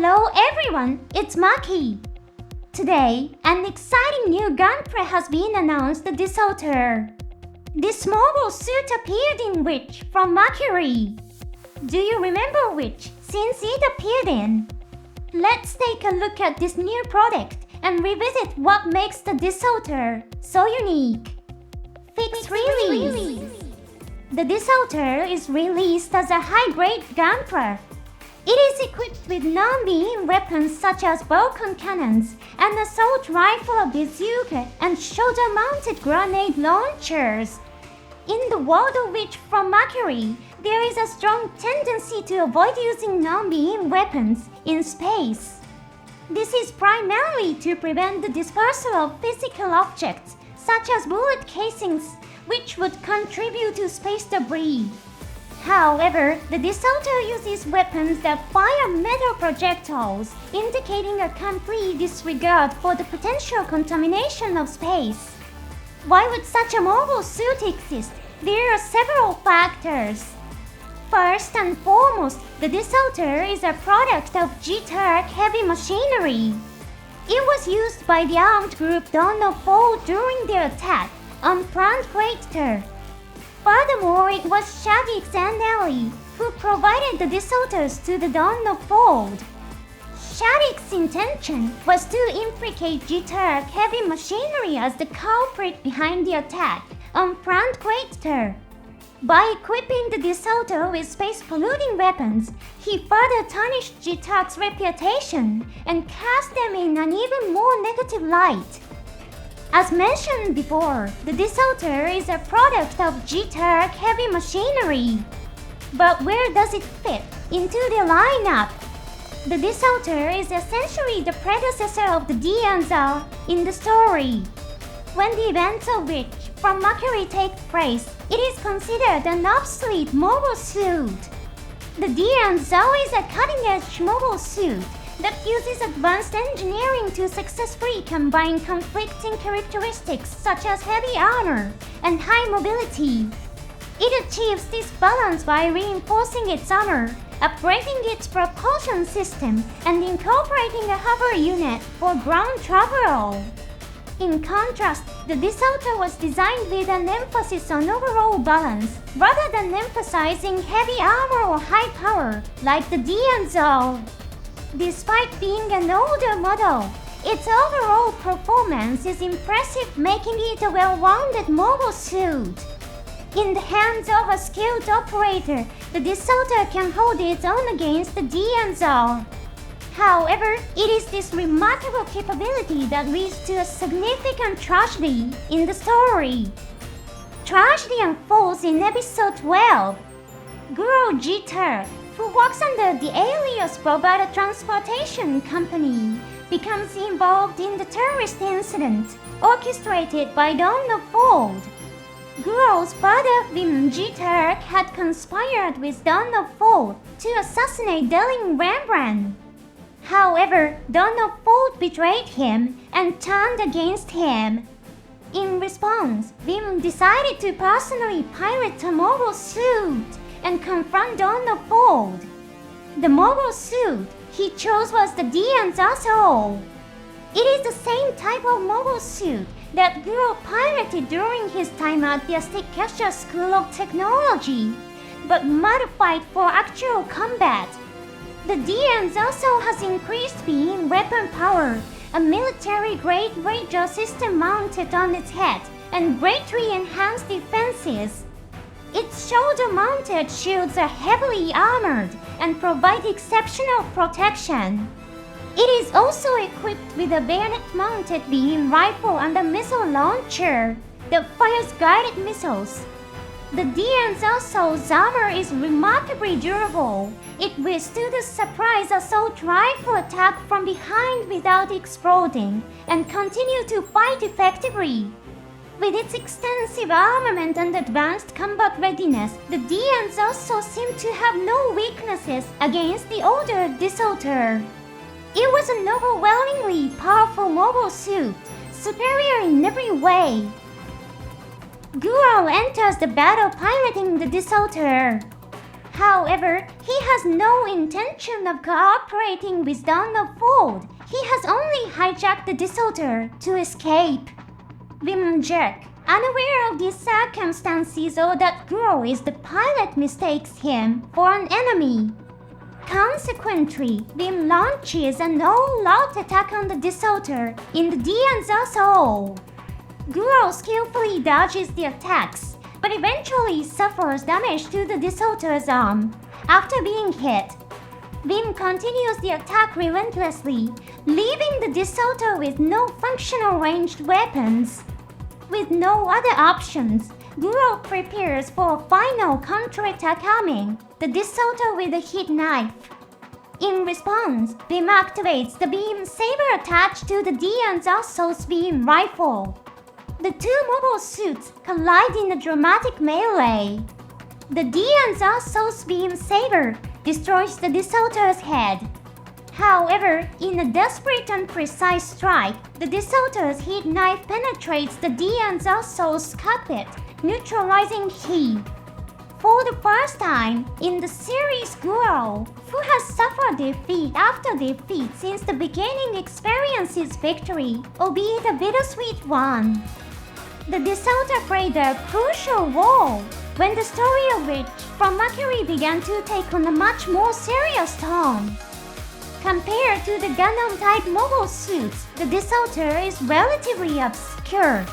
Hello everyone, it's Maki. Today, an exciting new Gunpla has been announced this autumn. This mobile suit appeared in which from Mercury. Do you remember which since it appeared in? Let's take a look at this new product and revisit what makes the Disauter so unique. Fixed release. The Disauter is released as a high-grade Gunpla. It is equipped with non-beam weapons such as Vulcan cannons, an assault rifle, a bazooka, and shoulder-mounted grenade launchers. In the world of which from Mercury, there is a strong tendency to avoid using non-beam weapons in space. This is primarily to prevent the dispersal of physical objects, such as bullet casings, which would contribute to space debris. However, the Disauter uses weapons that fire metal projectiles, indicating a complete disregard for the potential contamination of space. Why would such a mobile suit exist? There are several factors. First and foremost, the Disauter is a product of G-Turk heavy machinery. It was used by the armed group Dawn of Fall during their attack on Plant Crater. Furthermore, it was Shagix and Ellie who provided the Disauters to the Dawn of Fold. Shagix's intention was to implicate G-Turk heavy machinery as the culprit behind the attack on Plant Crater. By equipping the Disauter with space-polluting weapons, he further tarnished G-Turk's reputation and cast them in an even more negative light. As mentioned before, the Disauter is a product of G-Turk heavy machinery. But where does it fit into the lineup? The Disauter is essentially the predecessor of the Dianza in the story. When the events of which from Mercury take place, it is considered an obsolete mobile suit. The Dianza is a cutting-edge mobile suit that uses advanced engineering to successfully combine conflicting characteristics such as heavy armor and high mobility. It achieves this balance by reinforcing its armor, upgrading its propulsion system, and incorporating a hover unit for ground travel. In contrast, the Disauter was designed with an emphasis on overall balance, rather than emphasizing heavy armor or high power, like the Dianza. Despite being an older model, its overall performance is impressive, making it a well-rounded mobile suit. In the hands of a skilled operator, the Disauter can hold its own against the Dianza. However, it is this remarkable capability that leads to a significant tragedy in the story. Tragedy unfolds in episode 12. Guru G-Turk, who works under the alias Bovada Transportation Company, becomes involved in the terrorist incident orchestrated by Dawn of Fold. Guru's father, Vim G-Turk, had conspired with Dawn of Fold to assassinate Delling Rembrandt. However, Dawn of Fold betrayed him and turned against him. In response, Vim decided to personally pilot a mobile suit and confront Dawn of Fold. The mobile suit he chose was the Dianza Soul. It is the same type of mobile suit that Guru piloted during his time at the Astikasha School of Technology, but modified for actual combat. The Dianza also has increased beam weapon power, a military-grade radar system mounted on its head, and greatly enhanced defenses. Its shoulder-mounted shields are heavily armored and provide exceptional protection. It is also equipped with a bayonet-mounted beam rifle and a missile launcher that fires guided missiles. The Dianza Soul's armor is remarkably durable. It withstood a surprise assault rifle attack from behind without exploding and continued to fight effectively. With its extensive armament and advanced combat readiness, the Dianza also seemed to have no weaknesses against the older Disauter. It was an overwhelmingly powerful mobile suit, superior in every way. Guru enters the battle piloting the Disauter. However, he has no intention of cooperating with Donald Ford. He has only hijacked the desolter to escape. Vim Jack, unaware of these circumstances or that Guro is the pilot, mistakes him for an enemy. Consequently, Vim launches an all-out attack on the desolter in the Dian's soul. Guro skillfully dodges the attacks, but eventually suffers damage to the desolter's arm. After being hit, Vim continues the attack relentlessly, leaving the desolter with no functional ranged weapons. With no other options, Guro prepares for a final counterattack, arming the desolter with a heat knife. In response, Vim activates the beam saber attached to the Dian's Assault's beam rifle. The two mobile suits collide in a dramatic melee. The Dian's Assault's beam saber destroys the desolter's head. However, in a desperate and precise strike, the desolter's heat knife penetrates the Dian's Assault's cockpit, neutralizing he. For the first time in the series, Guro, who has suffered defeat after defeat since the beginning, experiences victory, albeit a bittersweet one. The desolter played a crucial role when the story of which From Mercury began to take on a much more serious tone. Compared to the Gundam-type mobile suits, the desolter is relatively obscure.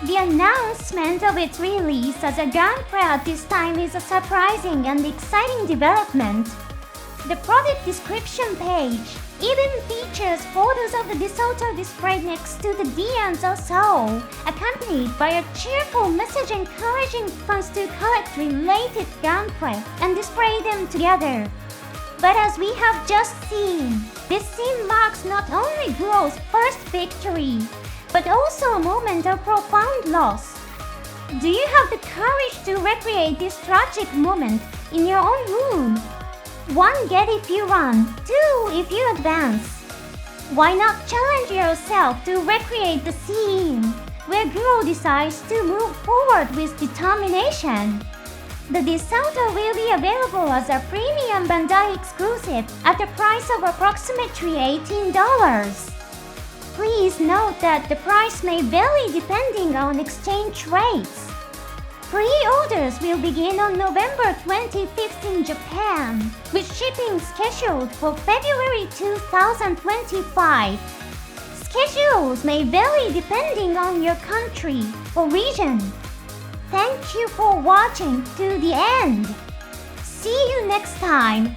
The announcement of its release as a Gunpla at this time is a surprising and exciting development. The product description page even features photos of the desolter displayed next to the Dian's soul, accompanied by a cheerful message encouraging fans to collect related Gunpla and display them together. But as we have just seen, this scene marks not only Guro's first victory, but also a moment of profound loss. Do you have the courage to recreate this tragic moment in your own room? 1. Get if you run. 2. If you advance. Why not challenge yourself to recreate the scene where Guro decides to move forward with determination? The desolter will be available as a premium Bandai exclusive at a price of approximately $18. Please note that the price may vary depending on exchange rates. Pre-orders will begin on November 25th in Japan, with shipping scheduled for February 2025. Schedules may vary depending on your country or region. Thank you for watching to the end. See you next time.